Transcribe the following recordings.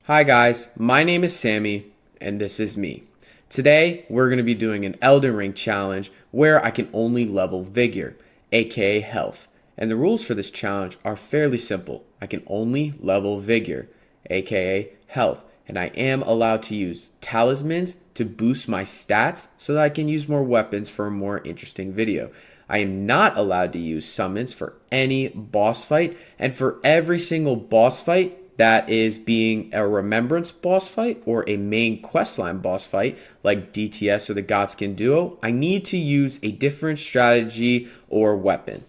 Hi guys, my name is Sammy, and this is me. Today, we're going to be doing an Elden Ring challenge where I can only level Vigor, aka Health. And the rules for this challenge are fairly simple. I can only level Vigor, aka Health. And I am allowed to use talismans to boost my stats so that I can use more weapons for a more interesting video. I am not allowed to use summons for any boss fight, and for every single boss fight, that is being a remembrance boss fight or a main questline boss fight like DTS or the Godskin Duo, I need to use a different strategy or weapon.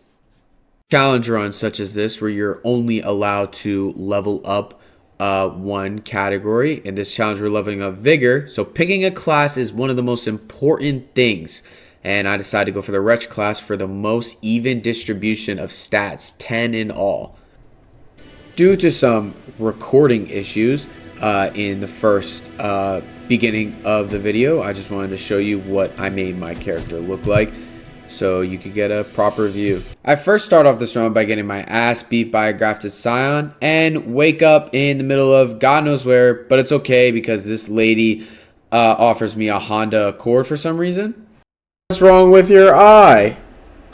Challenge runs such as this where you're only allowed to level up one category. In this challenge we're leveling up Vigor, so picking a class is one of the most important things. And I decided to go for the Wretch class for the most even distribution of stats, 10 in all. Due to some recording issues in the first beginning of the video, I just wanted to show you what I made my character look like so you could get a proper view. I first start off this run by getting my ass beat by a grafted scion and wake up in the middle of God knows where, but it's okay because this lady offers me a Honda Accord for some reason. What's wrong with your eye?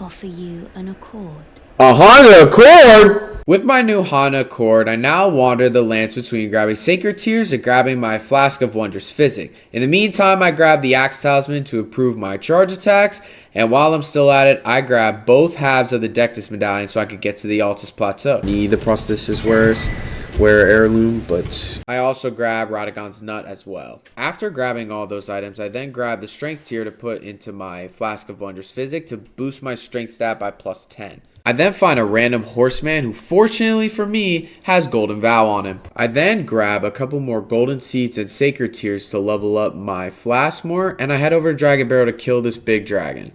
Offer you an accord. A Honda Accord? With my new Honda Accord, I now wander the lands between grabbing Sacred Tears and grabbing my Flask of Wondrous Physic. In the meantime, I grab the Axe Talisman to improve my charge attacks, and while I'm still at it, I grab both halves of the Dectus Medallion so I could get to the Altus Plateau. Need the prosthesis wear heirloom, but I also grab Radagon's Nut as well. After grabbing all those items, I then grab the Strength tier to put into my Flask of Wondrous Physic to boost my Strength stat by plus 10. I then find a random horseman who, fortunately for me, has Golden Vow on him. I then grab a couple more Golden Seeds and Sacred Tears to level up my Flask more, and I head over to Dragon Barrow to kill this big dragon.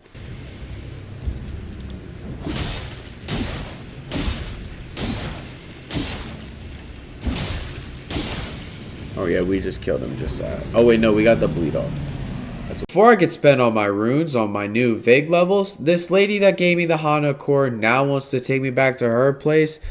Oh yeah, we just killed him just that. Oh wait, no, we got the bleed off. Before I could spend all my runes on my new Vig levels, this lady that gave me the Honda Accord now wants to take me back to her place.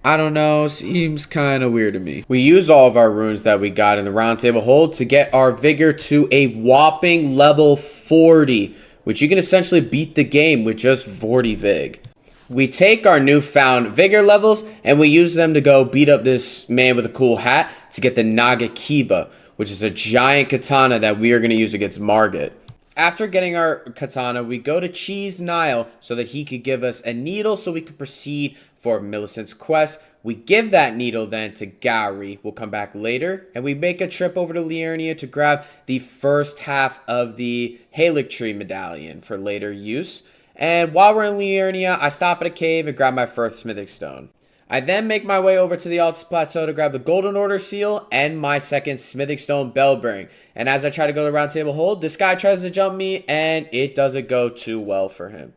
I don't know, seems kind of weird to me. We use all of our runes that we got in the round table hold to get our Vigor to a whopping level 40, which you can essentially beat the game with just 40 Vig. We take our newfound Vigor levels and we use them to go beat up this man with a cool hat to get the Nagakiba, which is a giant katana that we are going to use against Margit. After getting our katana, we go to Cheese Nile so that he could give us a needle so we could proceed for Millicent's quest. We give that needle then to Gowry. We'll come back later, and we make a trip over to Liurnia to grab the first half of the Halictree medallion for later use. And while we're in Liurnia, I stop at a cave and grab my first smithing stone. I then make my way over to the Altus Plateau to grab the Golden Order seal and my second smithing stone bell bearing. And as I try to go to the round table hold, this guy tries to jump me and it doesn't go too well for him.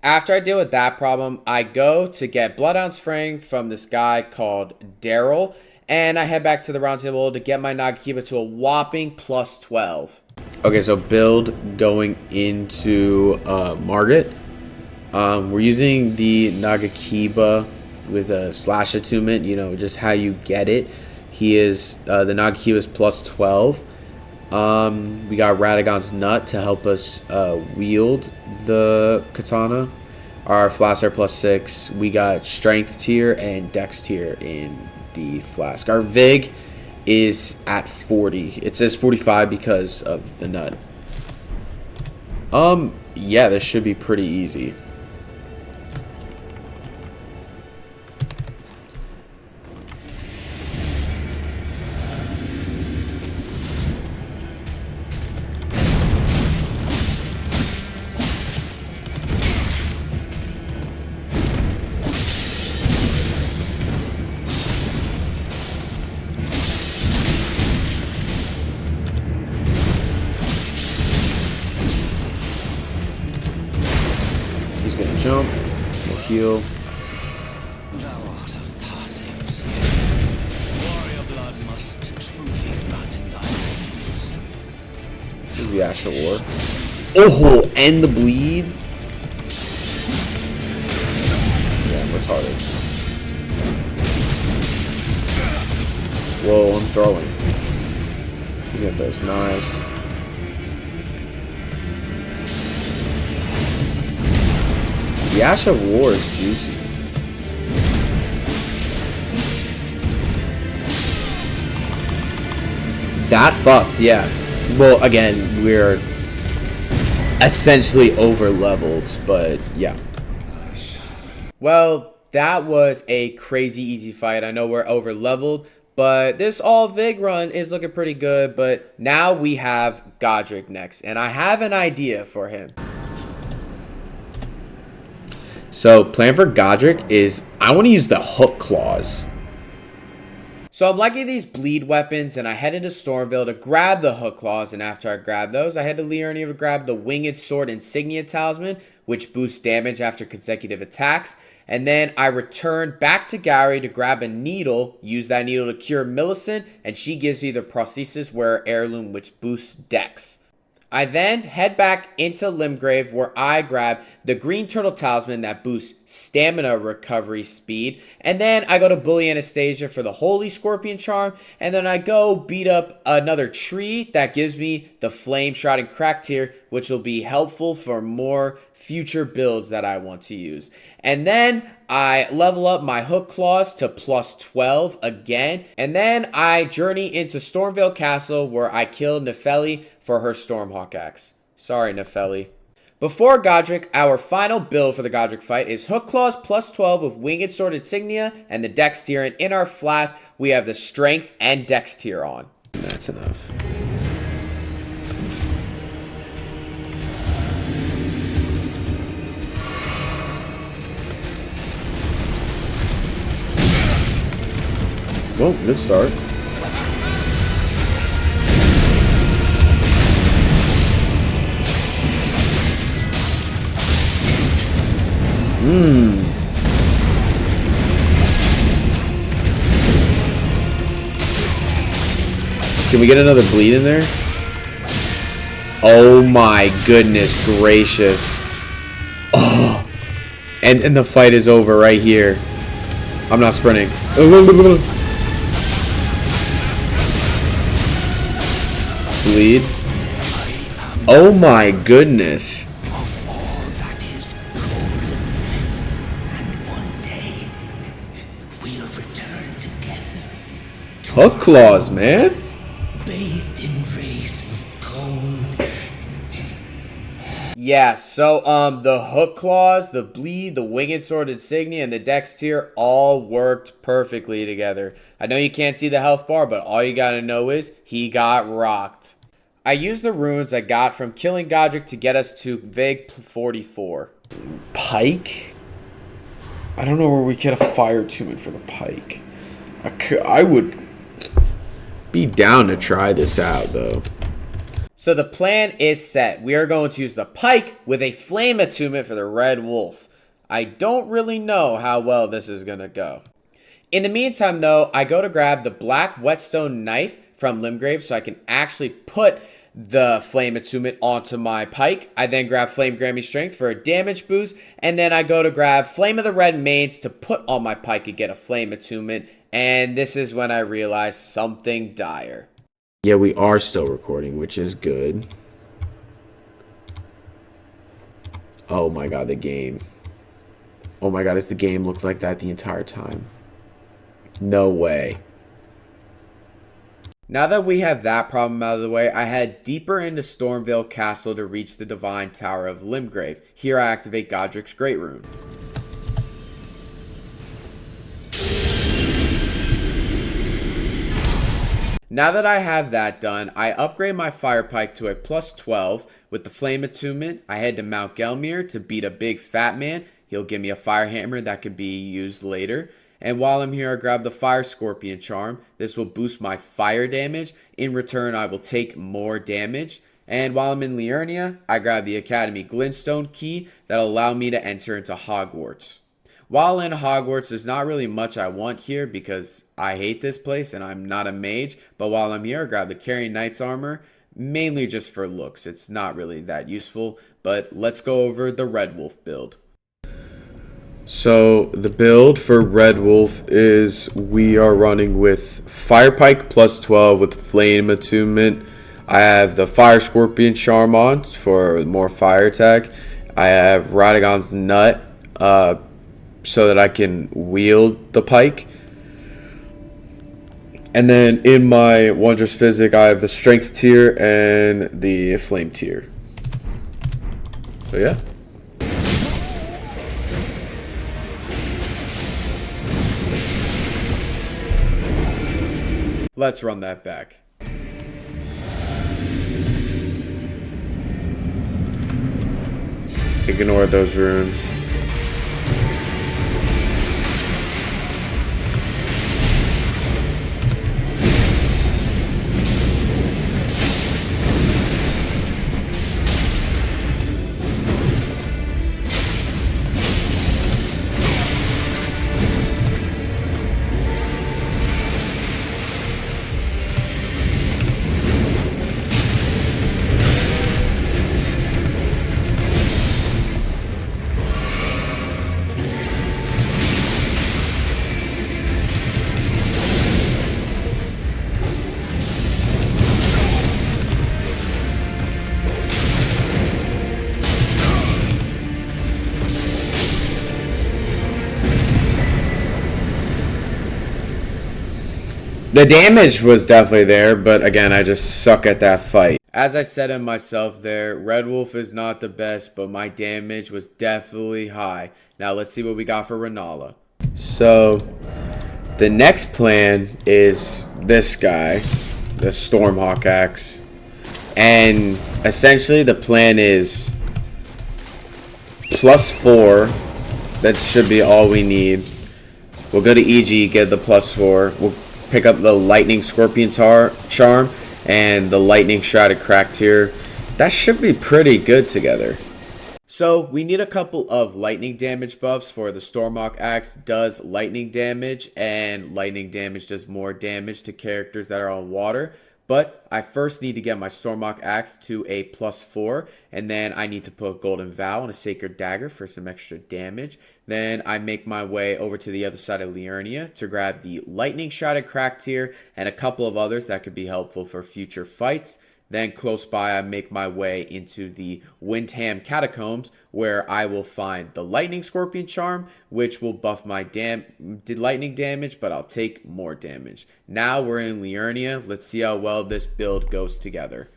After I deal with that problem, I go to get Bloodhound's Frame from this guy called Daryl, and I head back to the round table hold to get my Nagakiba to a whopping plus 12. Okay, so build going into Margit. We're using the Nagakiba with a slash attunement, you know, just how you get it. He is the Nagakiba is plus 12. We got Radagon's Nut to help us wield the katana. Our flasks are plus 6. We got Strength tier and Dex tier in the flask. Our Vig is at 40. It says 45 because of the nut. Yeah, this should be pretty easy. He's gonna jump, we'll heal. Thou art of passing skill. Warrior blood must truly run in thy veins. This is the Astral War. Oh, and the bleed. Yeah, retarded. Whoa, I'm throwing. He's got those knives. The Ash of War is juicy. That fucked, yeah. Well, again, we're essentially over leveled, but yeah. Well, that was a crazy easy fight. I know we're over leveled, but this all Vig run is looking pretty good. But now we have Godric next, and I have an idea for him. So, plan for Godric is I want to use the hook claws. So I'm liking these bleed weapons, and I head into Stormville to grab the hook claws, and after I grab those, I head to Liurnia to grab the winged sword insignia talisman, which boosts damage after consecutive attacks. And then I return back to Gary to grab a needle, use that needle to cure Millicent, and she gives me the prosthesis wearer heirloom, which boosts dex. I then head back into Limgrave where I grab the green turtle talisman that boosts stamina recovery speed. And then I go to Bully Anastasia for the holy scorpion charm. And then I go beat up another tree that gives me the flame shroud and crack tier, which will be helpful for more future builds that I want to use. And then I level up my hook claws to plus 12 again. And then I journey into Stormvale Castle where I kill Nefeli for her Stormhawk axe. Sorry, Nefeli. Before Godric, our final build for the Godric fight is Hook Claws plus 12 with Winged Sword Insignia and the Dex tier. And in our flask, we have the Strength and Dex tier on. That's enough. Well, good start. Can we get another bleed in there? Oh my goodness gracious. Oh. And the fight is over right here. I'm not sprinting. Bleed. Oh my goodness. Of all that is golden, and one day we'll return together. Hook claws, man. Bathed in rays of gold. Yeah, so the hook claws, the bleed, the winged sword insignia, and the dex tier all worked perfectly together. I know you can't see the health bar, but all you gotta know is he got rocked. I used the runes I got from killing Godric to get us to Vig 44. Pike? I don't know where we get a fire attunement for the pike. I would be down to try this out, though. So the plan is set. We are going to use the pike with a flame attunement for the red wolf. I don't really know how well this is going to go. In the meantime, though, I go to grab the black whetstone knife from Limgrave so I can actually put the flame attunement onto my pike. I then grab flame Grammy strength for a damage boost, and then I go to grab flame of the red mains to put on my pike and get a flame attunement. And this is when I realize something dire. Yeah, we are still recording, which is good. Oh my god, the game. Oh my god, does the game look like that the entire time? No way. Now that we have that problem out of the way, I head deeper into Stormvale Castle to reach the Divine Tower of Limgrave. Here I activate Godric's Great Rune. Now that I have that done, I upgrade my fire pike to a plus 12 with the flame attunement. I head to Mount Gelmir to beat a big fat man. He'll give me a fire hammer that could be used later. And while I'm here, I grab the Fire Scorpion Charm. This will boost my fire damage. In return, I will take more damage. And while I'm in Liurnia, I grab the Academy Glintstone Key that'll allow me to enter into Hogwarts. While in Hogwarts, there's not really much I want here because I hate this place and I'm not a mage. But while I'm here, I grab the Carrying Knight's Armor, mainly just for looks. It's not really that useful, but let's go over the Red Wolf build. So the build for Red Wolf is we are running with Fire Pike plus 12 with Flame Attunement, I have the Fire Scorpion Charm on for more fire attack. I have Radagon's Nut so that I can wield the pike. And then in my Wondrous Physic, I have the Strength tier and the Flame tier. So yeah. Let's run that back. Ignore those runes. The damage was definitely there, but again, I just suck at that fight. As I said in myself there, Red Wolf is not the best, but my damage was definitely high. Now let's see what we got for Renala. So, the next plan is this guy, the Stormhawk Axe. And essentially the plan is +4. That should be all we need. We'll go to EG, get the +4. We'll pick up the Lightning Scorpion Charm and the Lightning Shrouded Crack tier. That should be pretty good together. So we need a couple of lightning damage buffs for the Stormhawk Axe does lightning damage, and lightning damage does more damage to characters that are on water. But I first need to get my Stormhawk Axe to a +4, and then I need to put Golden Vow and a Sacred Dagger for some extra damage. Then I make my way over to the other side of Liurnia to grab the Lightning Shrouded Crack tier and a couple of others that could be helpful for future fights. Then close by, I make my way into the Windham Catacombs, where I will find the Lightning Scorpion Charm, which will buff my lightning damage, but I'll take more damage. Now we're in Liurnia. Let's see how well this build goes together.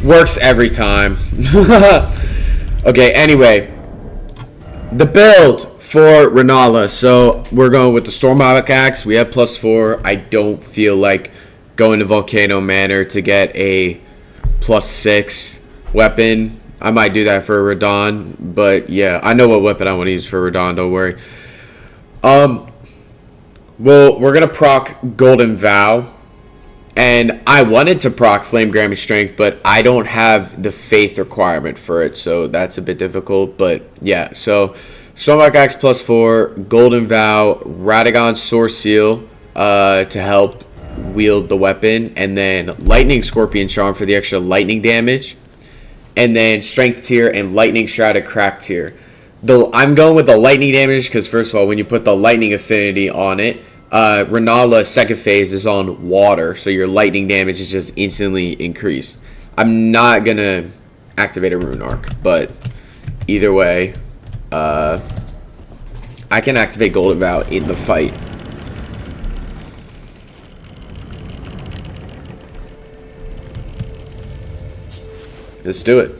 Works every time. Okay, anyway. The build for Renala. So, we're going with the Stormhawk Axe. We have +4. I don't feel like going to Volcano Manor to get a +6 weapon. I might do that for Radon. But, yeah, I know what weapon I want to use for Radon. Don't worry. Well, we're going to proc Golden Vow. And I wanted to proc Flame Grammy Strength, but I don't have the faith requirement for it, so that's a bit difficult. But yeah, so Stormhawk Axe +4, Golden Vow, Radagon Source Seal to help wield the weapon, and then Lightning Scorpion Charm for the extra lightning damage, and then Strength tier and Lightning Shrouded Crack tier. I'm going with the lightning damage because, first of all, when you put the lightning affinity on it, Renala's second phase is on water, so your lightning damage is just instantly increased. I'm not gonna activate a rune arc, but either way, I can activate Golden Vow in the fight. Let's do it.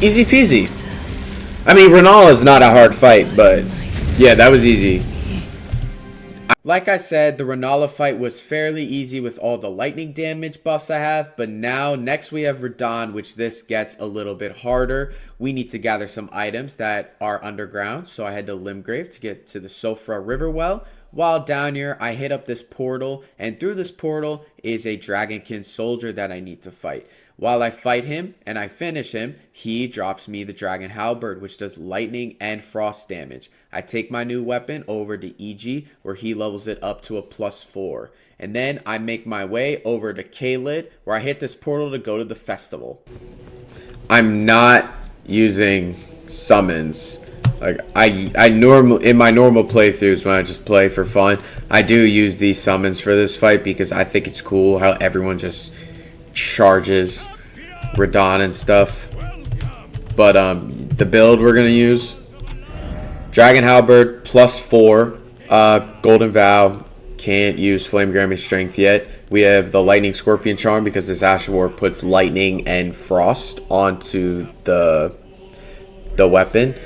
Easy peasy. I mean, Renala is not a hard fight, but yeah, that was easy. Like I said, the Renala fight was fairly easy with all the lightning damage buffs I have, but now next we have Radahn, which this gets a little bit harder. We need to gather some items that are underground, so I head to Limgrave to get to the Sofra River Well. While down here, I hit up this portal, and through this portal is a Dragonkin soldier that I need to fight. While I fight him and I finish him, he drops me the Dragon Halberd, which does lightning and frost damage. I take my new weapon over to EG, where he levels it up to a +4. And then I make my way over to Kaled, where I hit this portal to go to the festival. I'm not using summons. Like I normally, in my normal playthroughs when I just play for fun, I do use these summons for this fight because I think it's cool how everyone just charges Radahn and stuff. But the build we're gonna use: Dragon Halberd +4, Golden Vow. Can't use Flame Gramming Strength yet. We have the Lightning Scorpion Charm because this Ash War puts lightning and frost onto the weapon.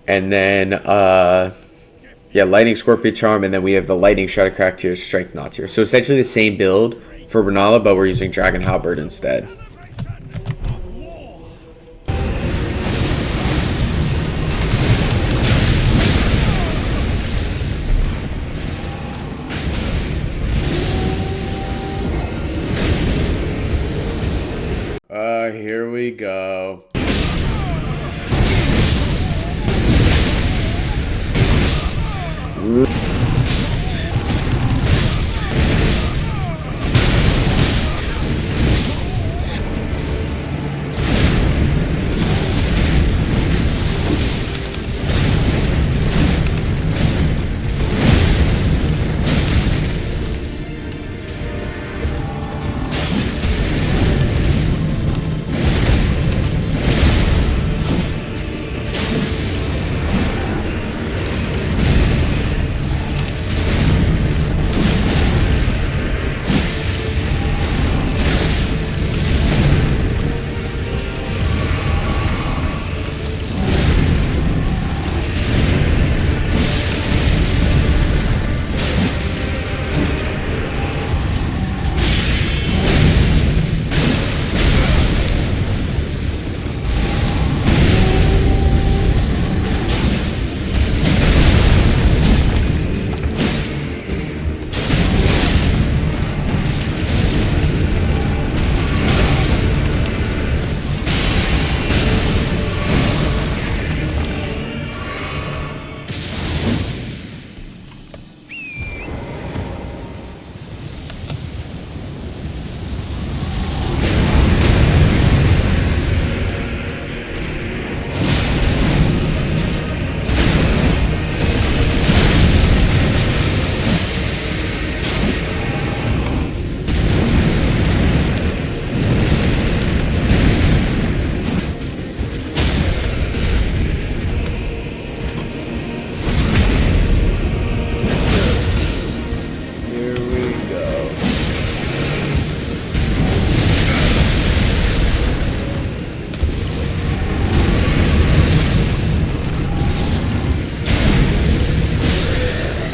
And then yeah, Lightning Scorpion Charm, and then we have the Lightning Shredder Crack tier, Strength Knot tier. So essentially the same build for Renala, but we're using Dragon Halberd instead. Here we go.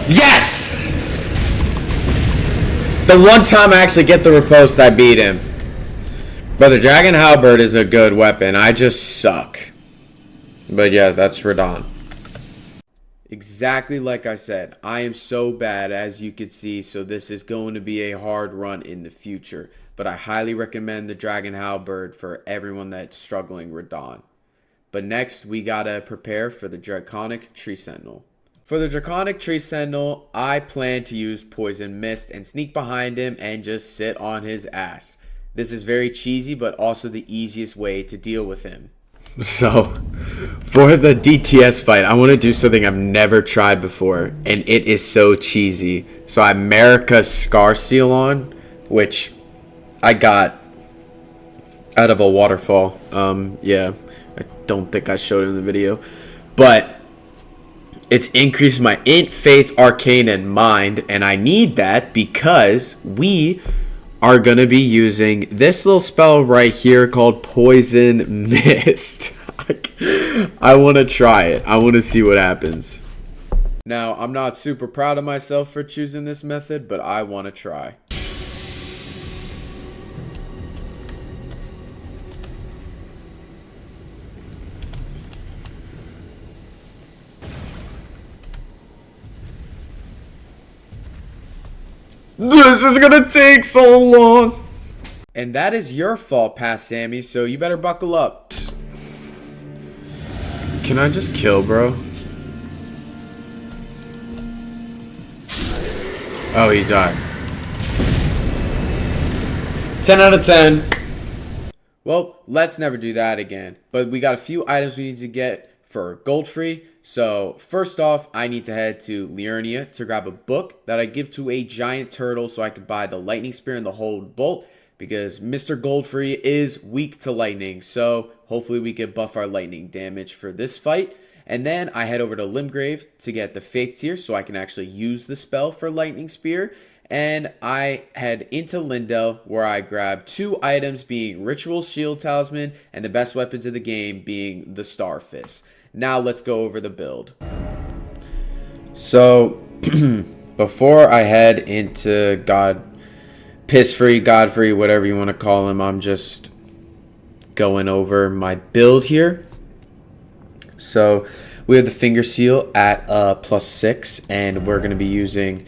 Yes! The one time I actually get the riposte, I beat him. But the Dragon Halberd is a good weapon. I just suck. But yeah, that's Radahn. Exactly like I said, I am so bad, as you can see, so this is going to be a hard run in the future. But I highly recommend the Dragon Halberd for everyone that's struggling Radahn. But next, we gotta prepare for the Draconic Tree Sentinel. For the Draconic Tree Sentinel, I plan to use Poison Mist and sneak behind him and just sit on his ass. This is very cheesy, but also the easiest way to deal with him. So, for the DTS fight, I want to do something I've never tried before, and it is so cheesy. So I have Marika's Scar Seal on, which I got out of a waterfall. Yeah, I don't think I showed it in the video, but it's increased my Int, Faith, Arcane, and Mind, and I need that because we are going to be using this little spell right here called Poison Mist. I want to try it. I want to see what happens. Now, I'm not super proud of myself for choosing this method, but I want to try. This is gonna take so long. And that is your fault, Past Sammy, so you better buckle up. Can I just kill, bro? Oh, he died. 10 out of 10. Well, let's never do that again. But we got a few items we need to get for gold free. So first off, I need to head to Liurnia to grab a book that I give to a giant turtle so I can buy the lightning spear and the hold bolt, because Mr. Goldfree is weak to lightning. So hopefully we can buff our lightning damage for this fight. And then I head over to Limgrave to get the Faith Tier so I can actually use the spell for Lightning Spear. And I head into Lindell where I grab 2 items, being Ritual Shield Talisman and the best weapons of the game being the Star Fist. Now let's go over the build. So before I head into Godfrey, whatever you want to call him, I'm just going over my build here. So we have the Finger Seal at +6, and we're going to be using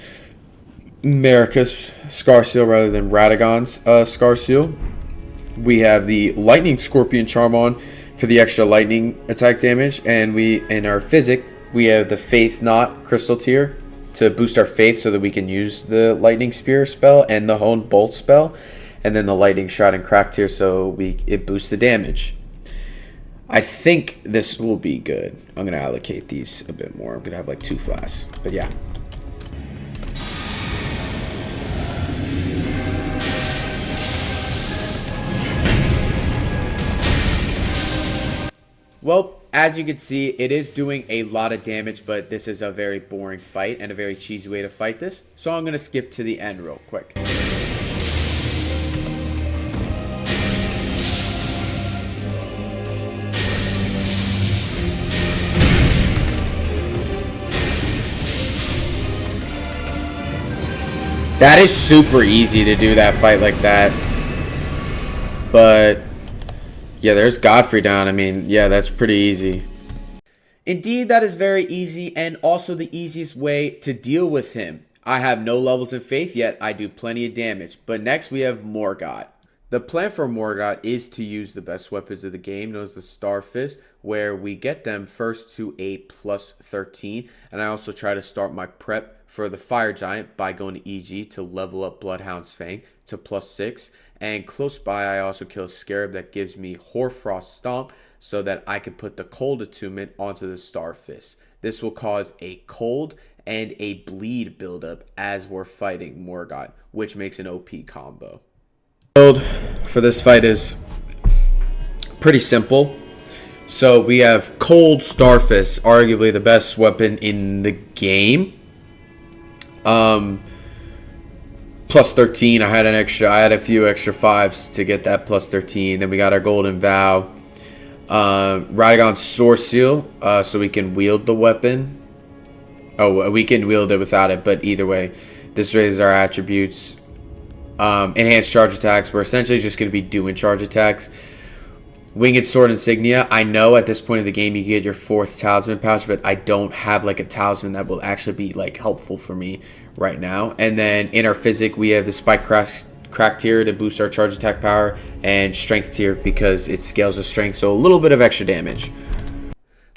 Marika's Scar Seal rather than Radagon's Scar Seal. We have the Lightning Scorpion Charm on for the extra lightning attack damage, and in our Physic, we have the Faith Knot Crystal Tier to boost our faith so that we can use the Lightning Spear spell and the Honed Bolt spell, and then the Lightning Shot and Crack Tier so it boosts the damage. I think this will be good. I'm going to allocate these a bit more. I'm going to have like 2 flasks, but yeah. Well, as you can see, it is doing a lot of damage, but this is a very boring fight and a very cheesy way to fight this. So I'm going to skip to the end real quick. That is super easy to do that fight like that. But yeah, there's Godfrey down. I mean, yeah, that's pretty easy. Indeed, that is very easy and also the easiest way to deal with him. I have no levels in faith yet. I do plenty of damage. But next we have Morgott. The plan for Morgott is to use the best weapons of the game, known as the Star Fist, where we get them first to a +13. And I also try to start my prep for the Fire Giant by going to EG to level up Bloodhound's Fang to +6. And close by, I also kill a Scarab that gives me Hoarfrost Stomp so that I can put the Cold Attunement onto the Star Fist. This will cause a cold and a bleed buildup as we're fighting Morgott, which makes an OP combo. Build for this fight is pretty simple. So we have Cold Star Fist, arguably the best weapon in the game. +13. I had a few extra 5s to get that +13. Then we got our Golden Vow, Radagon's Sword Seal, so we can wield the weapon. Oh, we can wield it without it, but either way, this raises our attributes. Enhanced charge attacks. We're essentially just going to be doing charge attacks. Winged Sword Insignia. I know at this point in the game you can get your 4th talisman pouch, but I don't have like a talisman that will actually be like helpful for me right now. And then in our Physic, we have the Spike Crack Tier to boost our charge attack power, and Strength Tier because it scales with strength, so a little bit of extra damage.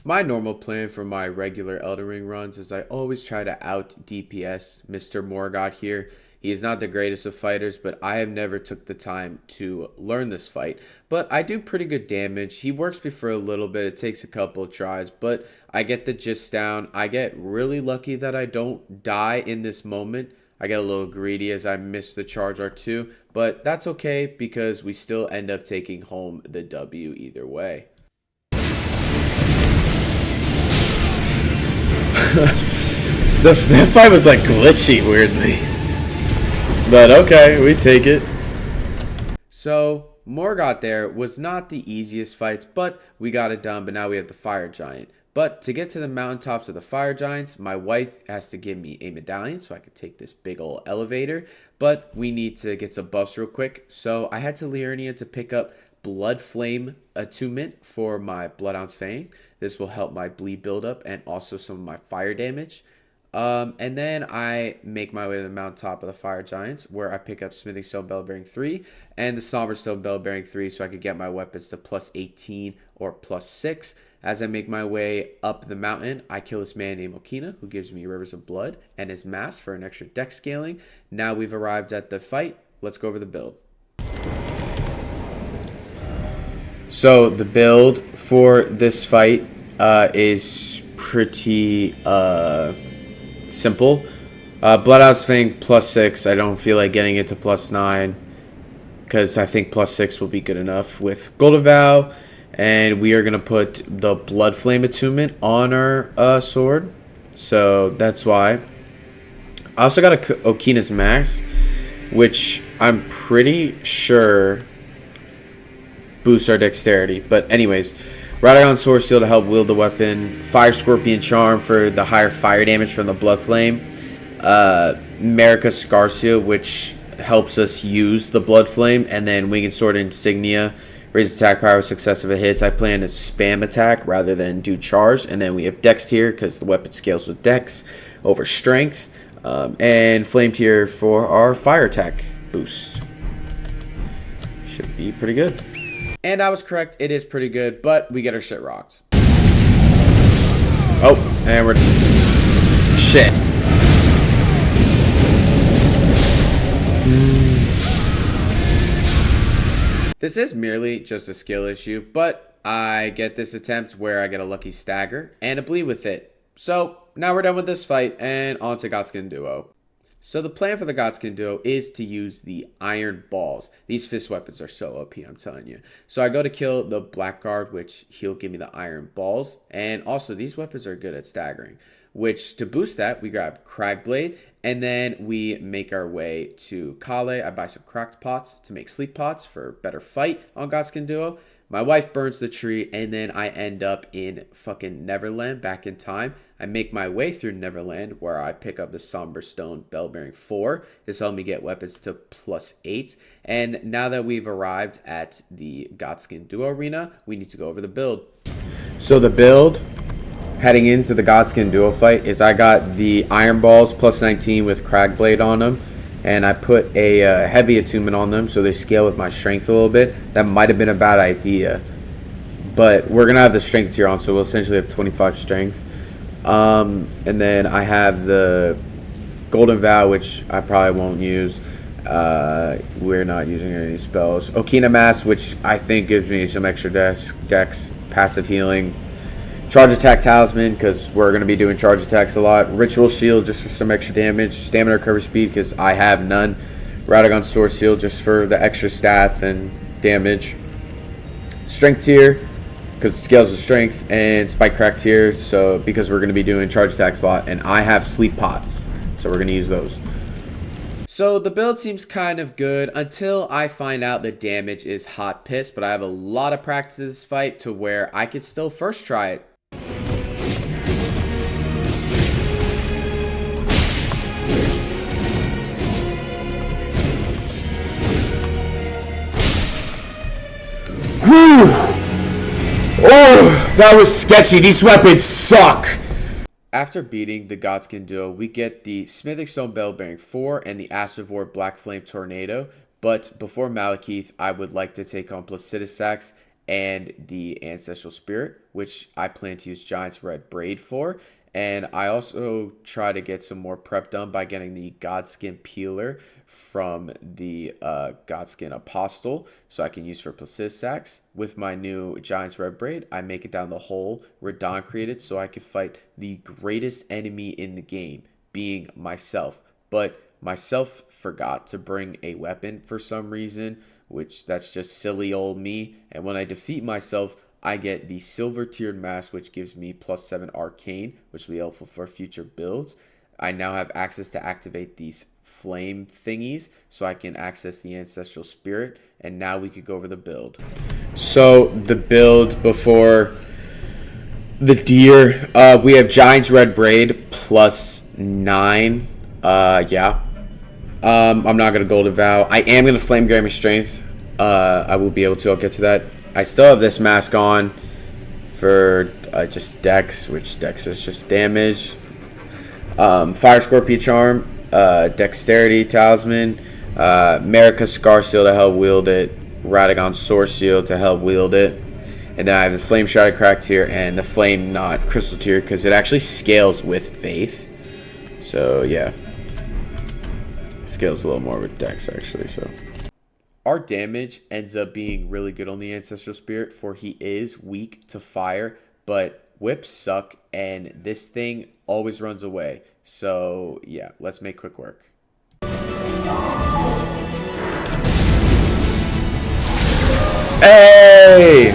My normal plan for my regular Elden Ring runs is I always try to out DPS Mr. Morgott here. He is not the greatest of fighters, but I have never took the time to learn this fight. But I do pretty good damage. He works me for a little bit. It takes a couple of tries, but I get the gist down. I get really lucky that I don't die in this moment. I get a little greedy as I miss the charge R2, but that's okay because we still end up taking home the W either way. That fight was like glitchy weirdly. But okay, we take it. So Morgoth there was not the easiest fights, but we got it done. But now we have the fire giant. But to get to the mountaintops of the fire giants, my wife has to give me a medallion so I could take this big old elevator. But we need to get some buffs real quick. So I had to Liurnia to pick up Blood Flame attunement for my Blood Ounce Fang. This will help my bleed buildup and also some of my fire damage. And then I make my way to the mountaintop of the fire giants where I pick up Smithing Stone Bell Bearing 3 and the Somber Stone Bell Bearing 3 so I could get my weapons to plus 18 or plus 6. As I make my way up the mountain, I kill this man named Okina, who gives me Rivers of Blood and his mask for an extra dex scaling. Now we've arrived at the fight. Let's go over the build. So the build for this fight is pretty simple. Blood Ounce Fang plus 6. I don't feel like getting it to plus 9 because I think plus 6 will be good enough with Golden Vow. And we are going to put the Blood Flame attunement on our sword. So that's why. I also got a Okina's Max, which I'm pretty sure boosts our dexterity. But anyways, Radagon Sword Seal to help wield the weapon. Fire Scorpion Charm for the higher fire damage from the Blood Flame. Marika Scar Seal, which helps us use the Blood Flame. And then Winged Sword Insignia. Raise attack power with successive hits. I plan to spam attack rather than do charge. And then we have Dex tier because the weapon scales with Dex over Strength. And Flame tier for our fire attack boost. Should be pretty good. And I was correct. It is pretty good, but we get our shit rocked. Oh, and we're... Shit. This is merely just a skill issue, but I get this attempt where I get a lucky stagger and a bleed with it. So now we're done with this fight and on to Godskin Duo. So the plan for the Godskin Duo is to use the Iron Balls. These fist weapons are so OP, I'm telling you. So I go to kill the Blackguard, which he'll give me the Iron Balls. And also these weapons are good at staggering. Which to boost that, we grab Cragblade. And then we make our way to Kale. I buy some cracked pots to make sleep pots for a better fight on Godskin Duo. My wife burns the tree, and then I end up in fucking Neverland back in time. I make my way through Neverland, where I pick up the Somber Stone Bell Bearing 4. This helped me get weapons to plus 8. And now that we've arrived at the Godskin Duo arena, we need to go over the build. So the build heading into the Godskin Duo fight is I got the Iron Balls plus 19 with Cragblade on them. And I put a heavy attunement on them so they scale with my strength a little bit. That might have been a bad idea. But we're going to have the strength tier on, so we'll essentially have 25 strength. And then I have the Golden Vow, which I probably won't use. We're not using any spells. Okina Mask, which I think gives me some extra dex, passive healing. Charge Attack Talisman, because we're going to be doing charge attacks a lot. Ritual Shield, just for some extra damage. Stamina Recovery Speed, because I have none. Radagon Sword Seal, just for the extra stats and damage. Strength tier, because it scales with strength. And Spike Crack tier, so because we're going to be doing charge attacks a lot. And I have Sleep Pots, so we're going to use those. So the build seems kind of good until I find out the damage is hot piss. But I have a lot of practice in this fight to where I could still first try it. Oh, that was sketchy. These weapons suck. After beating the Godskin Duo, we get the Smithing Stone Bell Bearing 4 and the Astrovore Black Flame Tornado. But before Malekith, I would like to take on Placidus Sax and the Ancestral Spirit, which I plan to use Giant's Red Braid for. And I also try to get some more prep done by getting the Godskin Peeler from the Godskin Apostle, so I can use for Placidus Sax. With my new Giant's Red Braid, I make it down the hole Radon created so I can fight the greatest enemy in the game, being myself. But myself forgot to bring a weapon for some reason, which that's just silly old me. And when I defeat myself, I get the Silver Tiered Mask, which gives me plus 7 Arcane, which will be helpful for future builds. I now have access to activate these flame thingies so I can access the ancestral spirit. And now we could go over the build. So the build before the deer, we have Giant's Red Braid +9. Yeah. I'm not gonna Golden Vow. I am gonna Flame Grammy Strength. I will be able to. I'll get to that. I still have this mask on for just Dex, which Dex is just damage. Fire Scorpion Charm, Dexterity Talisman, Marika Scar Seal to help wield it, Radagon Sword Seal to help wield it, and then I have the Flame Shrouded Crack tier and the Flame Knot Crystal tier because it actually scales with Faith. So yeah, scales a little more with Dex actually. So our damage ends up being really good on the Ancestral Spirit, for he is weak to fire, but whips suck and this thing always runs away. So yeah, let's make quick work. Hey!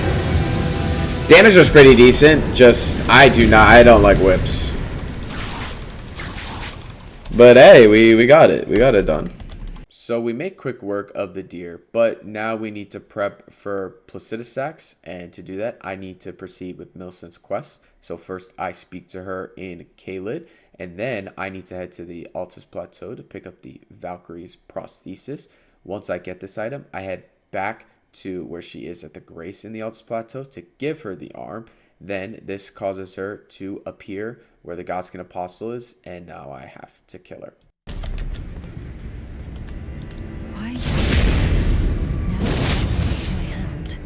Damage was pretty decent, just I don't like whips. But hey, we got it. We got it done. So we make quick work of the deer, but now we need to prep for Placidus Sax, and to do that, I need to proceed with Millicent's quest. So first, I speak to her in Caelid, and then I need to head to the Altus Plateau to pick up the Valkyrie's prosthesis. Once I get this item, I head back to where she is at the Grace in the Altus Plateau to give her the arm. Then this causes her to appear where the Godskin Apostle is, and now I have to kill her. Why? Now it's my hand.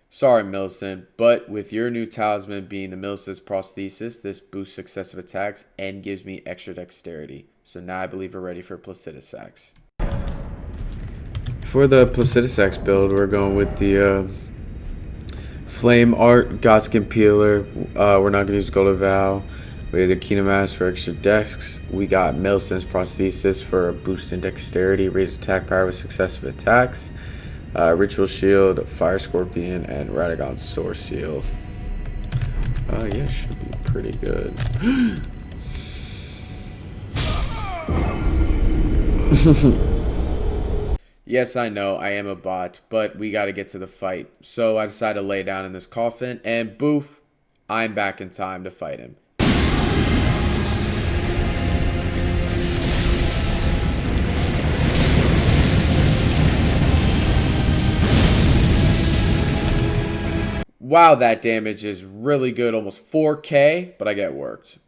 Sorry, Millicent, but with your new talisman being the Millicent's prosthesis, this boosts successive attacks and gives me extra dexterity. So now I believe we're ready for Placidus Sax. For the Placidus Sax build, we're going with the Flame Art Godskin Peeler. We're not going to use Golden Vow. We have the Kingdom Mask for extra dex. We got Millicent's prosthesis for a boost in dexterity, raise attack power with successive attacks. Ritual Shield, Fire Scorpion, and Radagon Sword Seal. Yeah, should be pretty good. Yes, I know, I am a bot, but we gotta get to the fight. So I decided to lay down in this coffin, and boof, I'm back in time to fight him. Wow, that damage is really good, almost 4K, but I get worked.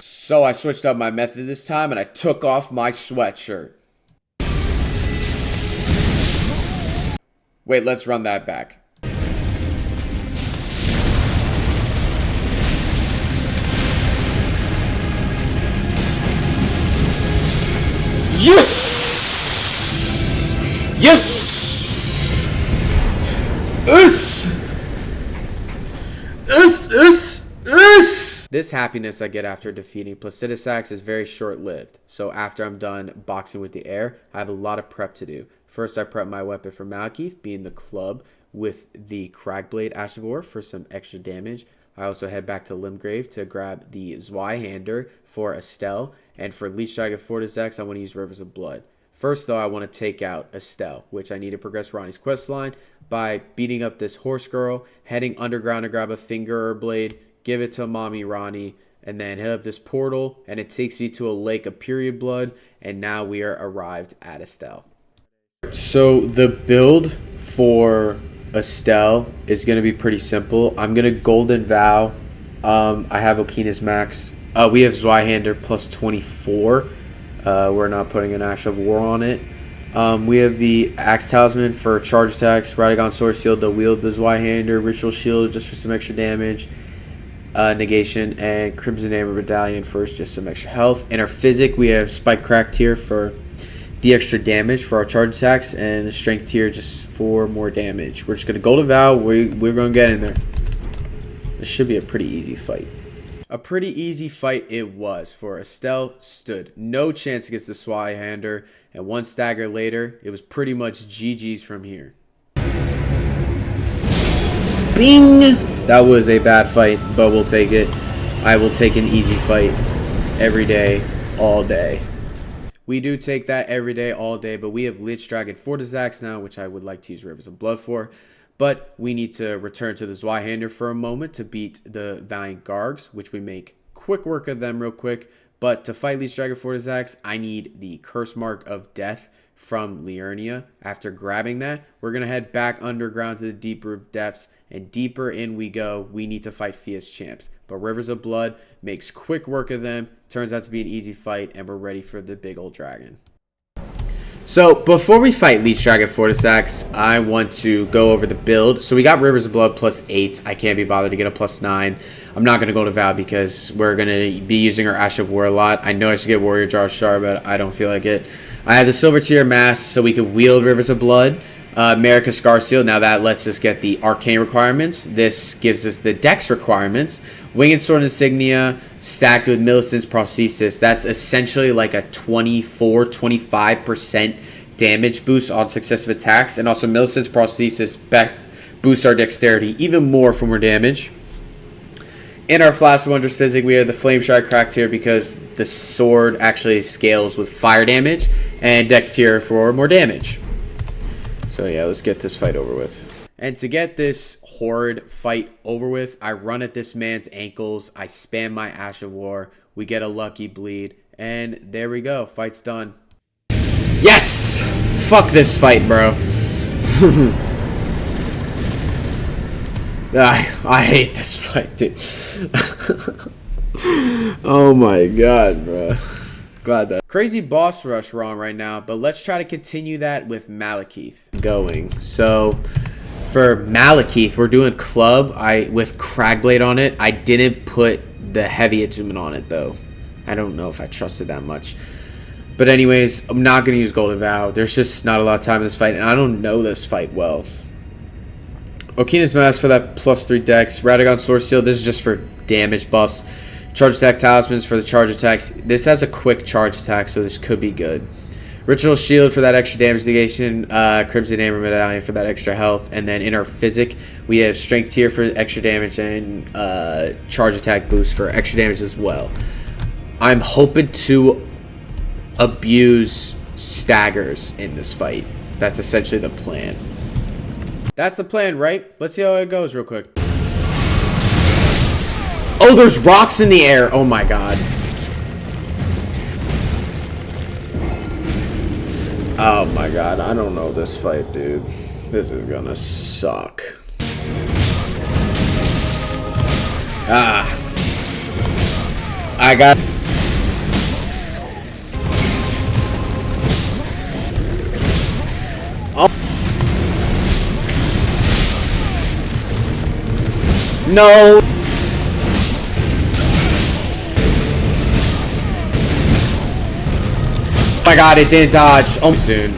So I switched up my method this time and I took off my sweatshirt. Wait, let's run that back. Yes! Yes! This happiness I get after defeating Placidus Sax is very short-lived. So after I'm done boxing with the air, I have a lot of prep to do. First, I prep my weapon for Malekith, being the club with the Cragblade Ashavor for some extra damage. I also head back to Limgrave to grab the Zweihander for Estelle, and for Leech Dragon Fortis X, I want to use Rivers of Blood. First, though, I want to take out Estelle, which I need to progress Ronnie's quest line by beating up this horse girl, heading underground to grab a finger or blade, give it to Mommy Ronnie, and then head up this portal, and it takes me to a lake of period blood, and now we are arrived at Estelle. So the build for Estelle is going to be pretty simple. I'm going to Golden Vow. I have Okina's Max. We have Zweihander plus 24. We're not putting an Ash of War on it. We have the Axe Talisman for charge attacks, Radagon Sword Seal to wield the Zweihander, Ritual Shield just for some extra damage, negation, and Crimson Amber Medallion for just some extra health. In our Physic, we have Spike Crack tier for the extra damage for our charge attacks, and the Strength tier just for more damage. We're just going to Golden Vow. We're going to get in there. This should be a pretty easy fight. A pretty easy fight it was, for Estelle stood no chance against the Swyhander, and one stagger later, it was pretty much GG's from here. Bing! That was a bad fight, but we'll take it. I will take an easy fight every day, all day. We do take that every day, all day, but we have Lich Dragon Fortizax now, which I would like to use Rivers of Blood for. But we need to return to the Zweihander for a moment to beat the Valiant Gargs, which we make quick work of them real quick. But to fight Lich Dragon Fortizax, I need the Curse Mark of Death from Liurnia. After grabbing that, we're going to head back underground to the deeper depths, and deeper in we go. We need to fight Fia's champs. But Rivers of Blood makes quick work of them, turns out to be an easy fight, and we're ready for the big old dragon. So, before we fight Lich Dragon Fortizax, I want to go over the build. So, we got Rivers of Blood +8. I can't be bothered to get a +9. I'm not going to go to Val because we're going to be using our Ash of War a lot. I know I should get Warrior Jar Star, but I don't feel like it. I have the Silver Tier Mask, so we can wield Rivers of Blood. Marika Scar Seal, now that lets us get the Arcane requirements. This gives us the Dex requirements. Winged Sword Insignia stacked with Millicent's Prosthesis. That's essentially like a 24-25% damage boost on successive attacks. And also Millicent's Prosthesis boosts our dexterity even more for more damage. In our Flask of Wondrous Physic, we have the Flame Strike cracked here because the sword actually scales with fire damage, and Dex tier for more damage. So yeah, let's get this fight over with. And to get this horrid fight over with, I run at this man's ankles, I spam my Ash of War, we get a lucky bleed, and there we go, fight's done. Yes! Fuck this fight, bro. I hate this fight, dude. Oh my god, bro. Glad that. Crazy boss rush wrong right now, but let's try to continue that with Malekith going. So for Malekith, we're doing club with Cragblade on it. I didn't put the heavy attunement on it though. I don't know if I trusted that much. But anyways, I'm not going to use Golden Vow. There's just not a lot of time in this fight, and I don't know this fight well. Okina's Mask for that +3 dex. Radagon Sword Seal, this is just for damage buffs. Charge Attack Talismans for the charge attacks. This has a quick charge attack, so this could be good. Ritual Shield for that extra damage negation. Crimson Amber Medallion for that extra health. And then in our Physic, we have Strength Tier for extra damage and charge attack boost for extra damage as well. I'm hoping to abuse staggers in this fight. That's essentially the plan. That's the plan, right? Let's see how it goes real quick. Oh, there's rocks in the air. Oh my god. Oh my god. I don't know this fight, dude. This is gonna suck. I got... No! Oh my god, it didn't dodge. Soon.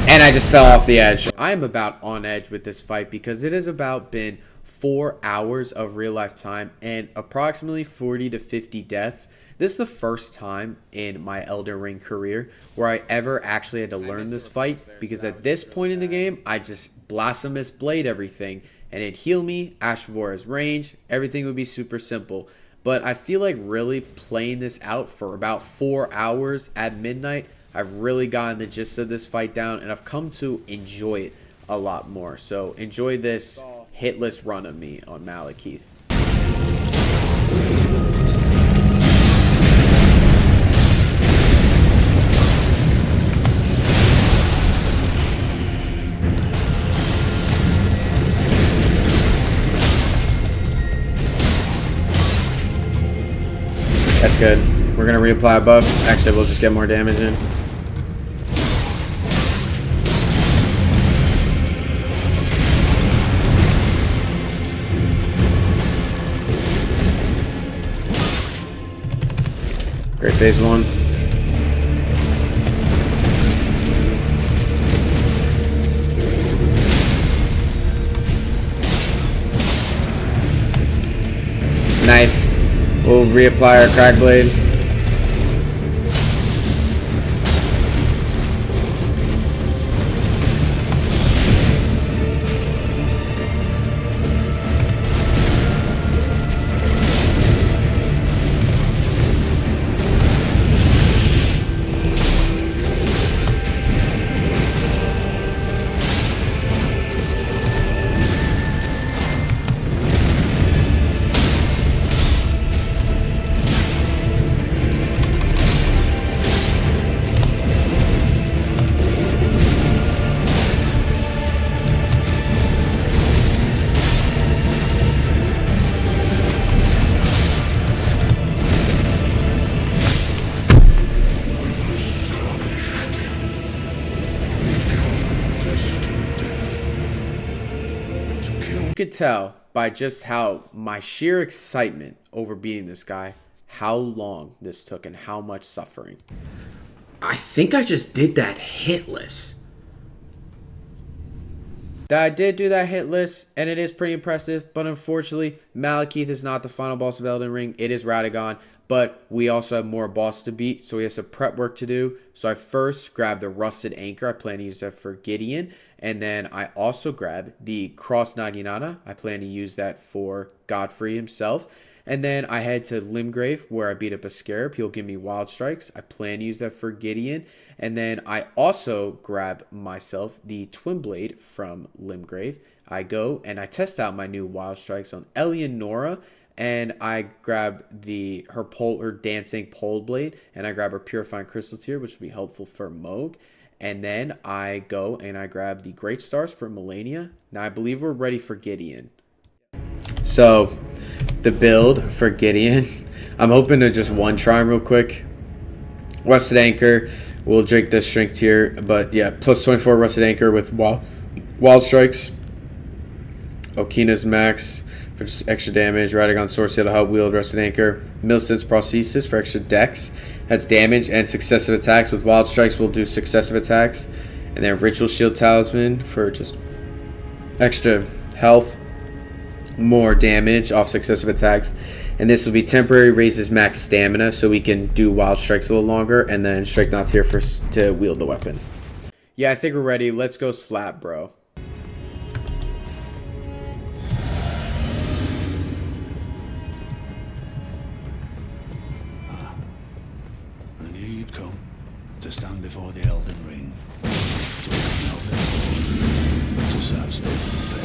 And I just fell off the edge. I am about on edge with this fight because it has about been 4 hours of real life time and approximately 40 to 50 deaths. This is the first time in my Elden Ring career where I ever actually had to learn this fight, because at this point in the game, I just Blasphemous Blade everything and it'd heal me, Ash of War has range, everything would be super simple. But I feel like really playing this out for about 4 hours at midnight, I've really gotten the gist of this fight down and I've come to enjoy it a lot more. So enjoy this hitless run of me on Malekith. That's good. We're going to reapply a buff. Actually, we'll just get more damage in. Great phase 1. Nice. We'll reapply our crack blade. You could tell by just how my sheer excitement over beating this guy, how long this took and how much suffering. I think I just did that hitless. I did do that hitless, and it is pretty impressive, but unfortunately, Malekith is not the final boss of Elden Ring. It is Radagon, but we also have more boss to beat, so we have some prep work to do. So I first grabbed the Rusted Anchor. I plan to use that for Gideon, and then I also grabbed the Cross Naginata. I plan to use that for Godfrey himself. And then I head to Limgrave, where I beat up a Scarab. He'll give me Wild Strikes. I plan to use that for Gideon. And then I also grab myself the Twin Blade from Limgrave. I go and I test out my new Wild Strikes on Eleonora. And I grab her Dancing Pole Blade. And I grab her Purifying Crystal Tear, which will be helpful for Moog. And then I go and I grab the Great Stars for Melania. Now I believe we're ready for Gideon. So the build for Gideon, I'm hoping to just one try real quick. Rusted Anchor, we'll drink the Strength Tier, but yeah, plus 24 Rusted Anchor with Wild Strikes. Okina's Max for just extra damage. Radagon Sword Seal Hub Wield Rusted Anchor. Millicent's Prosthesis for extra dex. That's damage and successive attacks. With Wild Strikes, we'll do successive attacks. And then Ritual Shield Talisman for just extra health. More damage off successive attacks, and this will be temporary, raises max stamina so we can do Wild Strikes a little longer, and then Strike Not Here to wield the weapon. Yeah, I think we're ready. Let's go slap, bro. I knew you'd come to stand before the Elden Ring. It's a sad state of affairs.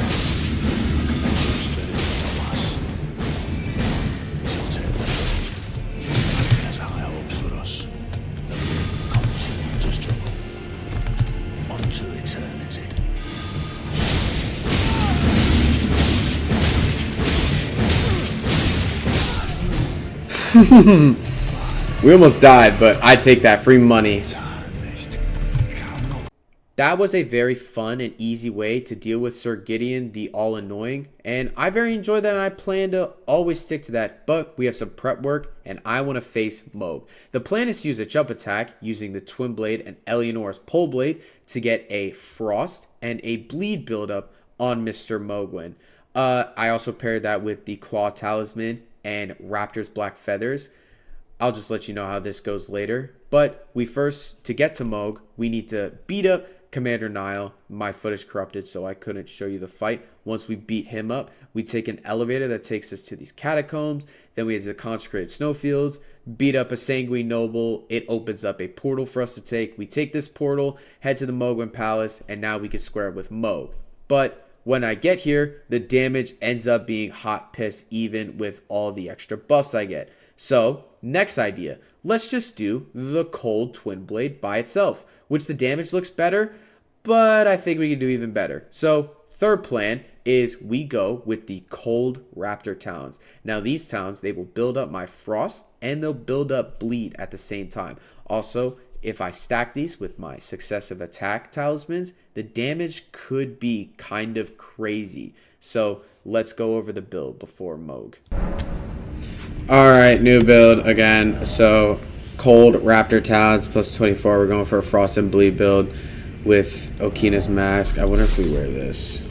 We almost died, but I take that free money. That was a very fun and easy way to deal with Sir Gideon, the all-annoying, and I very enjoyed that, and I plan to always stick to that, but we have some prep work, and I want to face Moog. The plan is to use a jump attack using the Twin Blade and Eleonora's Pole Blade to get a Frost and a Bleed buildup on Mr. Mogwin. I also paired that with the Claw Talisman and Raptor's Black Feathers. I'll just let you know how this goes later. But we first, to get to Moog, we need to beat up Commander Nile. My foot is corrupted, so I couldn't show you the fight. Once we beat him up, we take an elevator that takes us to these catacombs. Then we have the consecrated snowfields, beat up a Sanguine Noble. It opens up a portal for us to take. We take this portal, head to the Mogwin Palace, and now we can square up with Moog. But when I get here, the damage ends up being hot piss even with all the extra buffs I get. So, next idea. Let's just do the Cold Twin Blade by itself, which the damage looks better, but I think we can do even better. So, third plan is we go with the Cold Raptor Talons. Now, these talons, they will build up my Frost, and they'll build up Bleed at the same time. Also, if I stack these with my successive attack talismans, the damage could be kind of crazy. So, let's go over the build before Moog. Alright, new build again. So, Cold Raptor Talons plus 24. We're going for a Frost and Bleed build with Okina's Mask. I wonder if we wear this.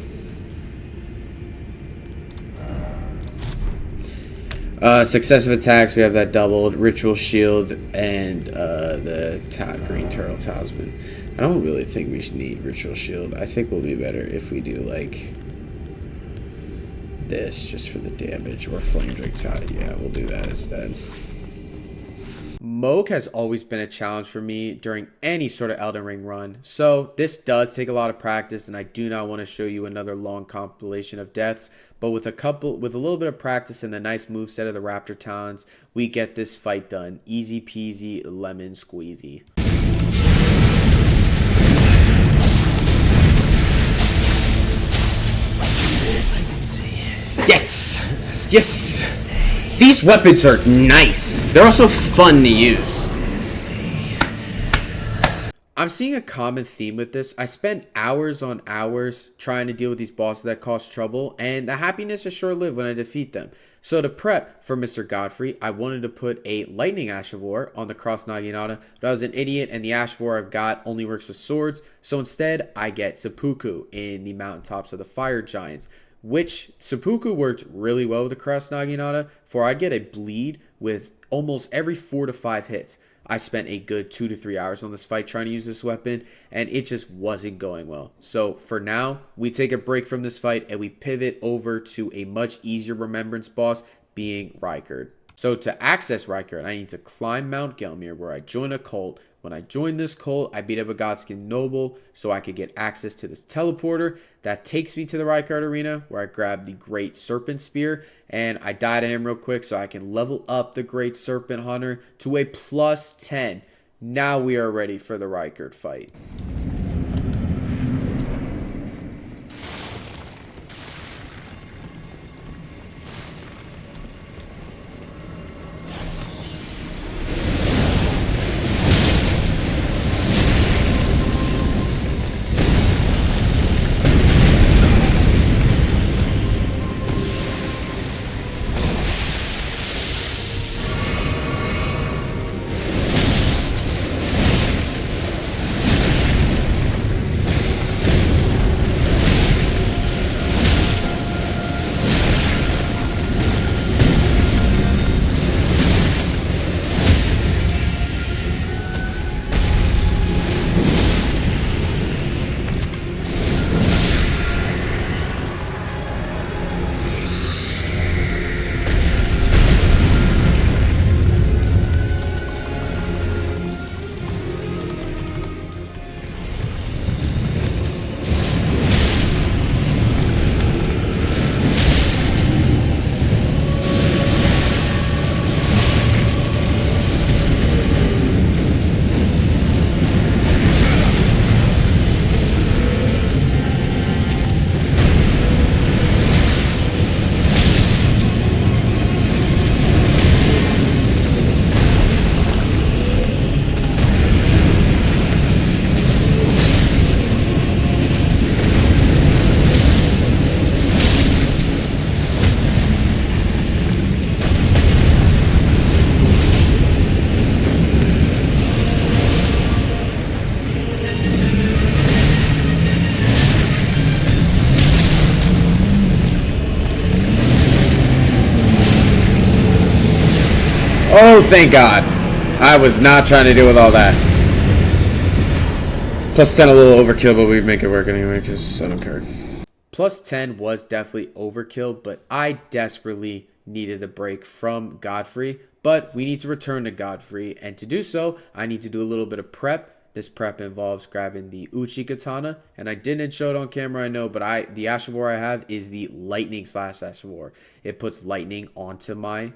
Successive attacks, we have that doubled. Ritual shield and the green turtle talisman. I don't really think we should need ritual shield. I think we'll be better if we do like this just for the damage, or flame drake tide. Yeah, we'll do that instead. Moog has always been a challenge for me during any sort of Elden Ring run, so this does take a lot of practice, and I do not want to show you another long compilation of deaths, but with a little bit of practice and the nice moveset of the Raptor Talons, we get this fight done. Easy peasy lemon squeezy. Yes! Yes! These weapons are nice. They're also fun to use. I'm seeing a common theme with this. I spent hours on hours trying to deal with these bosses that cause trouble, and the happiness is short-lived when I defeat them. So to prep for Mr. Godfrey, I wanted to put a Lightning Ash of War on the Cross Naginata, but I was an idiot, and the Ash of War I've got only works with swords, so instead I get Seppuku in the mountaintops of the Fire Giants, which Seppuku worked really well with the Cross Naginata, for I'd get a bleed with almost every 4 to 5 hits. I spent a good 2 to 3 hours on this fight trying to use this weapon, and it just wasn't going well. So for now, we take a break from this fight and we pivot over to a much easier remembrance boss, being Rykard. So to access Rykard, I need to climb Mount Gelmir, where I join a cult. When I join this cult, I beat up a Godskin noble so I could get access to this teleporter that takes me to the Rykard arena, where I grab the Great Serpent Spear, and I die to him real quick so I can level up the Great Serpent Hunter to a plus 10. Now we are ready for the Rykard fight. Oh, thank God. I was not trying to deal with all that. Plus 10 a little overkill, but we'd make it work anyway, because I don't care. Plus 10 was definitely overkill, but I desperately needed a break from Godfrey. But we need to return to Godfrey, and to do so, I need to do a little bit of prep. This prep involves grabbing the Uchi Katana, and I didn't show it on camera, I know, but the Ash of War I have is the Lightning / Ash of War. It puts lightning onto my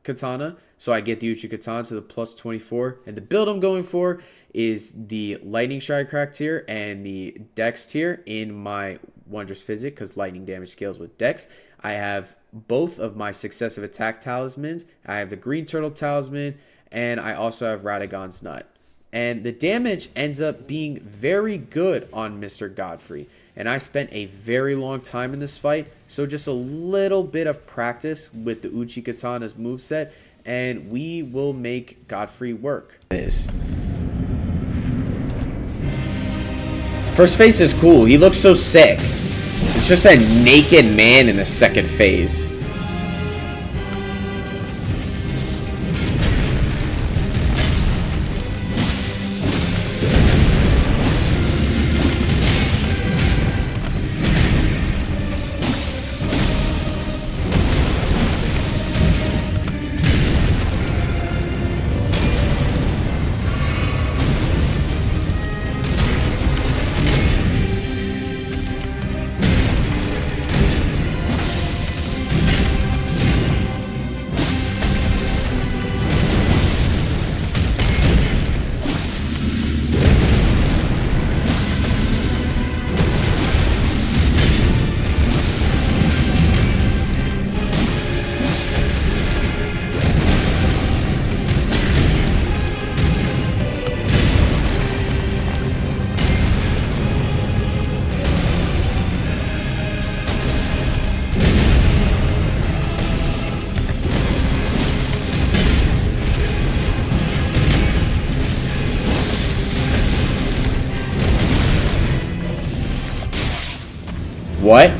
katana, so I get the Uchi Katana to the plus 24, and the build I'm going for is the Lightning Strike Crack tier and the Dex tier in my Wondrous Physic, because lightning damage scales with Dex. I have both of my successive attack talismans. I have the Green Turtle Talisman, and I also have Radagon's Nut. And the damage ends up being very good on Mr. Godfrey. And I spent a very long time in this fight, so just a little bit of practice with the Uchi Katana's moveset, and we will make Godfrey work. First phase is cool. He looks so sick. It's just a naked man in the second phase. What?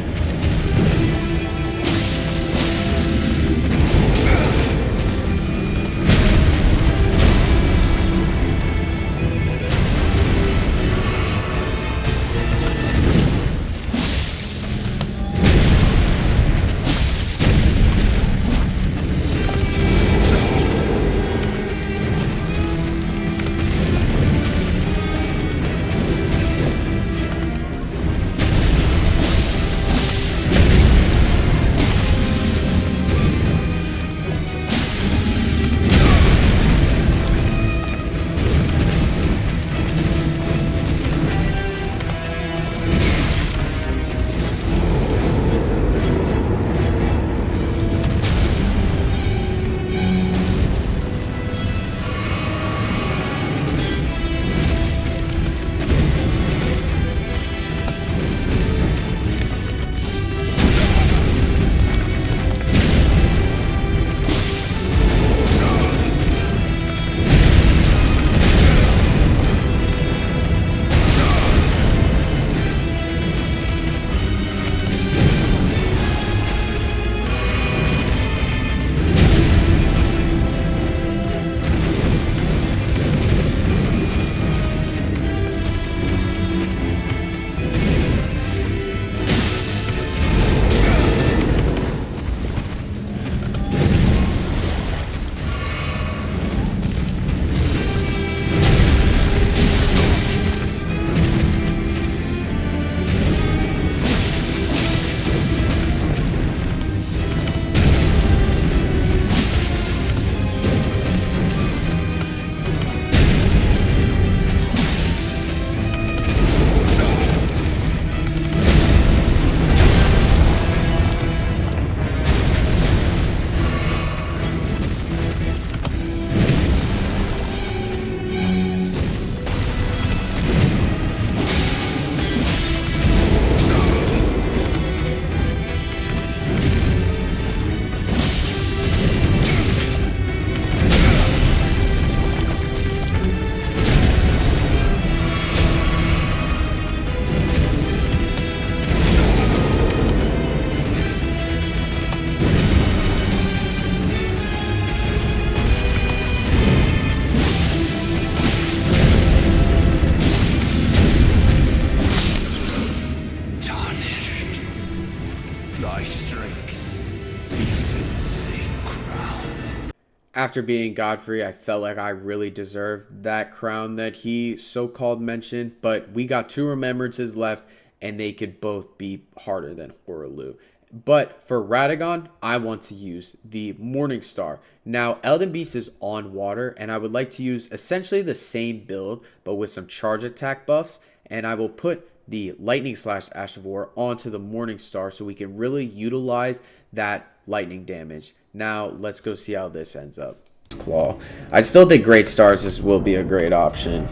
After being Godfrey, I felt like I really deserved that crown that he so-called mentioned, but we got 2 remembrances left, and they could both be harder than Horaloo. But for Radagon, I want to use the Morning Star. Now, Elden Beast is on water, and I would like to use essentially the same build, but with some charge attack buffs, and I will put the Lightning Slash Ash of War onto the Morning Star so we can really utilize that lightning damage. Now, let's go see how this ends up. Claw. I still think Great Stars will be a great option.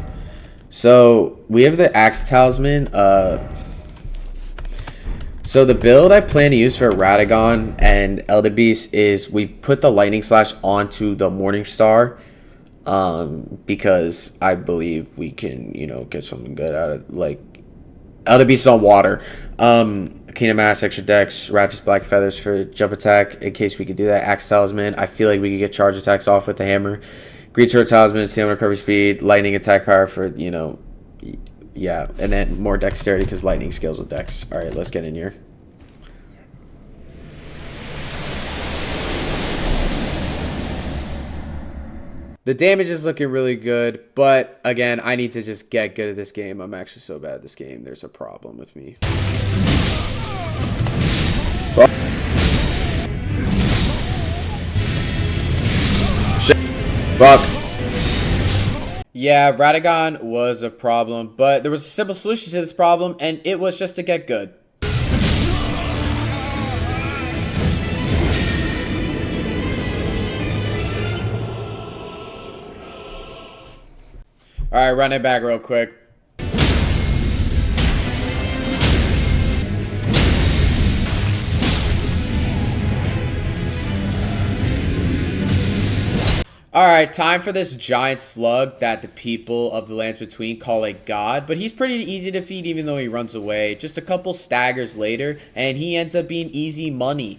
So, we have the Axe Talisman. So, the build I plan to use for Radagon and Elden Beast is we put the Lightning Slash onto the Morning Star. Because I believe we can, get something good out of, like, Elden Beast on water. Kingdom Mass, extra dex, Ratchet's Black Feathers for jump attack, in case we could do that. Axe Talisman, I feel like we could get charge attacks off with the hammer. Green Sword Talisman, stamina recovery speed, lightning attack power for, yeah. And then more dexterity because lightning scales with dex. Alright, let's get in here. The damage is looking really good, but again, I need to just get good at this game. I'm actually so bad at this game. There's a problem with me. Fuck. Shit. Fuck. Yeah, Radagon was a problem, but there was a simple solution to this problem, and it was just to get good. Alright, run it back real quick. Alright, time for this giant slug that the people of the lands between call a god, but he's pretty easy to defeat even though he runs away. Just a couple staggers later, and he ends up being easy money.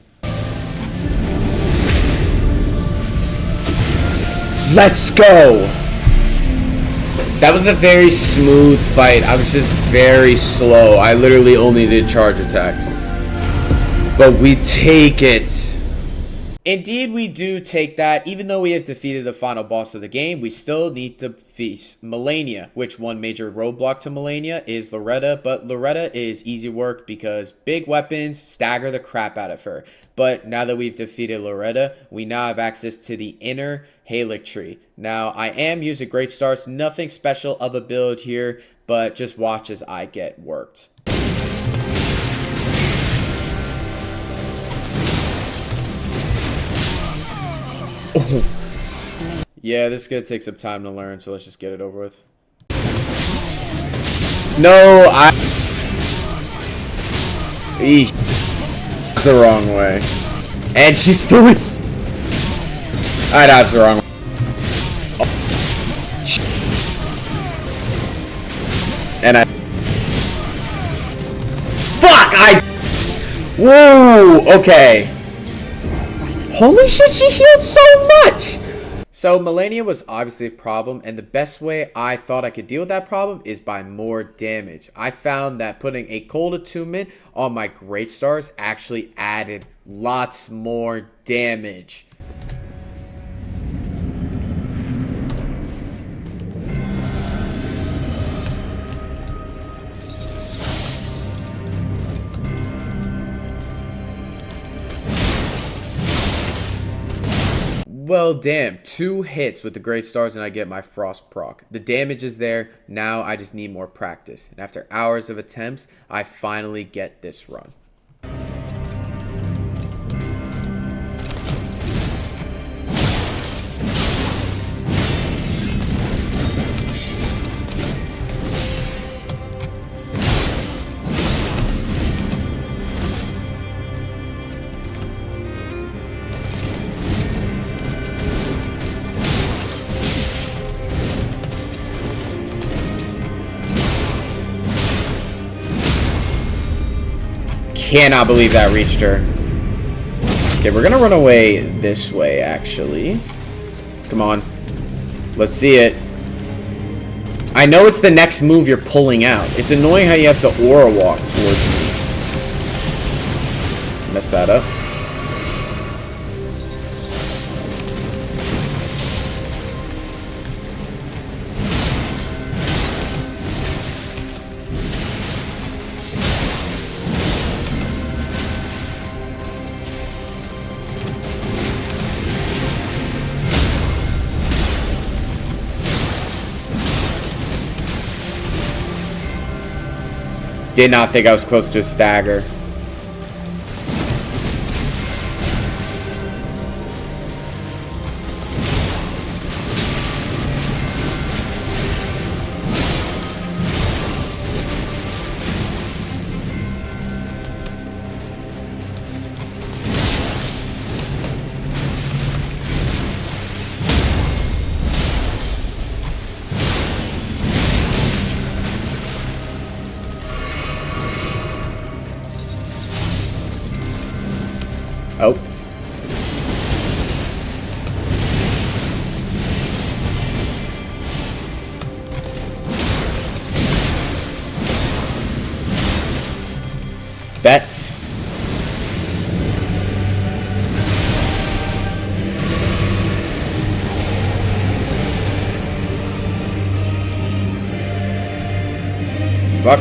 Let's go! That was a very smooth fight. I was just very slow. I literally only did charge attacks. But we take it. Indeed, we do take that. Even though we have defeated the final boss of the game, we still need to face Melania, which one major roadblock to Melania is Loretta, but Loretta is easy work because big weapons stagger the crap out of her. But now that we've defeated Loretta, we now have access to the inner Halic tree. Now, I am using Great Stars, nothing special of a build here, but just watch as I get worked. Yeah, this is gonna take some time to learn, so let's just get it over with. No, Eesh. The wrong way. And she's fully... I dodged the wrong way. Oh. And I... Fuck! Whoa! Okay. Holy shit, she healed so much! So Melania was obviously a problem, and the best way I thought I could deal with that problem is by more damage. I found that putting a cold attunement on my Great Stars actually added lots more damage. Well, damn, 2 hits with the Great Stars and I get my Frost proc. The damage is there, now I just need more practice. And after hours of attempts, I finally get this run. Cannot believe that reached her. Okay, we're gonna run away this way, actually. Come on. Let's see it. I know it's the next move you're pulling out. It's annoying how you have to aura walk towards me. Messed that up. Did not think I was close to a stagger. Oh. Bet. Fuck.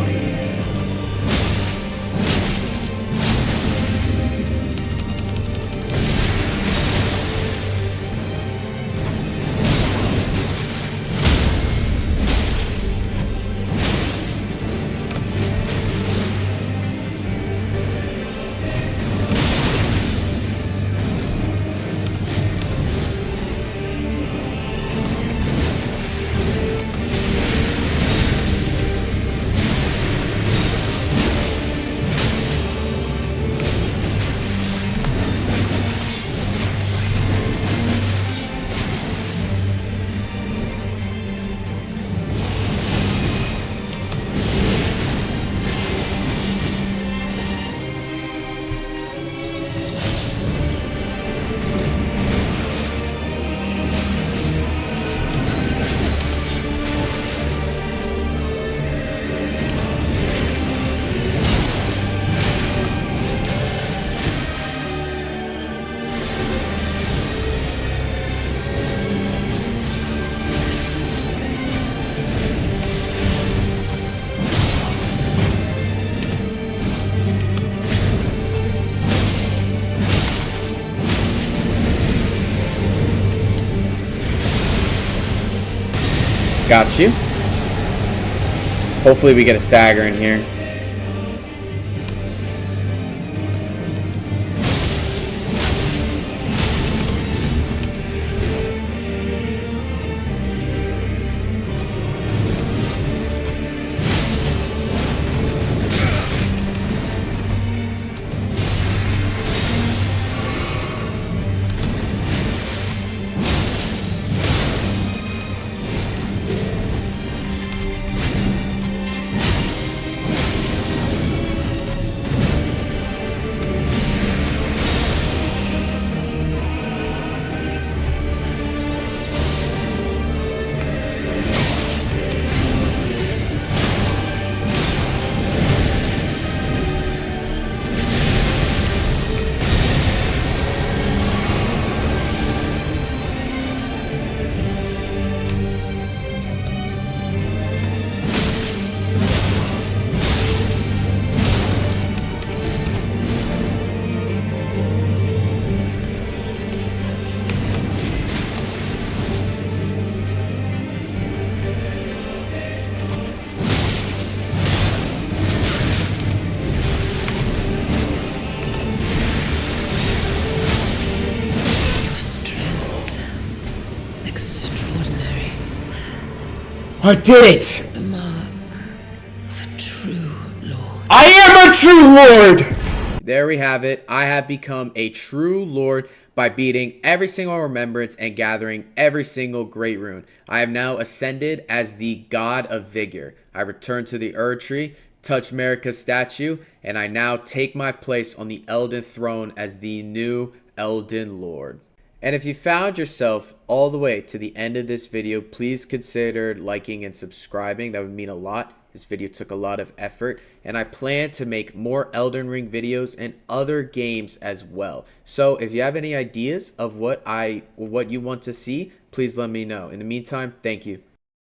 Got you. Hopefully we get a stagger in here. Extraordinary. I did it! The mark of a true lord. I am a true lord! There we have it. I have become a true lord by beating every single remembrance and gathering every single great rune. I have now ascended as the god of vigor. I return to the Ur tree, touch Marika's statue, and I now take my place on the Elden throne as the new Elden Lord. And if you found yourself all the way to the end of this video, please consider liking and subscribing. That would mean a lot. This video took a lot of effort, and I plan to make more Elden Ring videos and other games as well. So if you have any ideas of what you want to see, please let me know. In the meantime, thank you.